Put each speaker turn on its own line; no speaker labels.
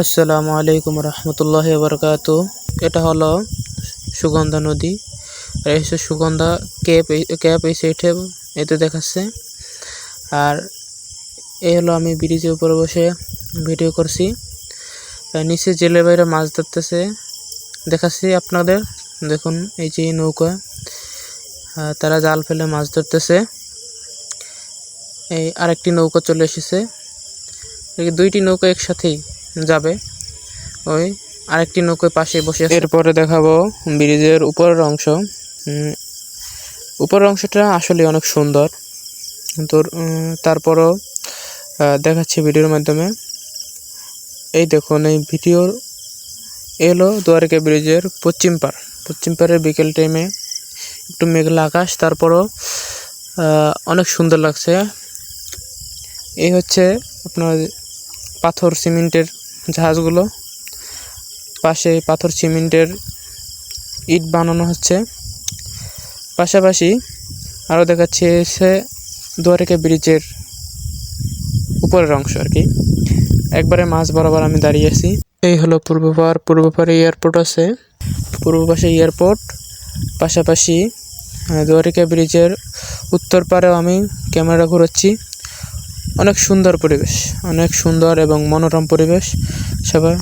আসসালামু আলাইকুম রহমতুল্লাহি বারাকাতু। এটা হলো সুগন্ধা নদী। আর এই হচ্ছে সুগন্ধা ক্যাপ এই সাইডে এতে দেখাচ্ছে। আর এই হলো আমি ব্রিজের উপরে বসে ভিডিও করছি। নিচে জেলে বাইরে মাছ ধরতেছে দেখাচ্ছি আপনাদের। দেখুন এই যে নৌকা, তারা জাল ফেলে মাছ ধরতেছে। এই আরেকটি নৌকা চলে এসেছে, দুইটি নৌকা একসাথেই যাবে। ওই আরেকটি নৌকার পাশে বসে আছে। এরপরে দেখাবো ব্রিজের উপরের অংশ। উপরের অংশটা আসলে অনেক সুন্দর, কিন্তু তারপরও দেখাচ্ছি ভিডিওর মাধ্যমে। এই দেখুন, এই ভিডিওর এলো দুয়ারকা ব্রিজের পশ্চিম পাড়ের বিকেল টাইমে একটু মেঘলা আকাশ, তারপরও অনেক সুন্দর লাগছে। এই হচ্ছে আপনার পাথর সিমেন্টের জাহাজগুলো, পাশে পাথর সিমেন্টের ইট বানানো হচ্ছে। পাশাপাশি আরও দেখাচ্ছি এসে দুয়ারকা ব্রিজের উপরের অংশ আর কি। একবারে মাঝ বরাবর আমি দাঁড়িয়ে আছি। এই হলো পূর্ব পাড়ে এয়ারপোর্ট আছে, পূর্ব পাশে এয়ারপোর্ট। পাশাপাশি দুয়ারকা ব্রিজের উত্তর পাড়েও আমি ক্যামেরা ঘুরাচ্ছি। অনেক সুন্দর পরিবেশ, অনেক সুন্দর এবং মনোরম পরিবেশ। সবাই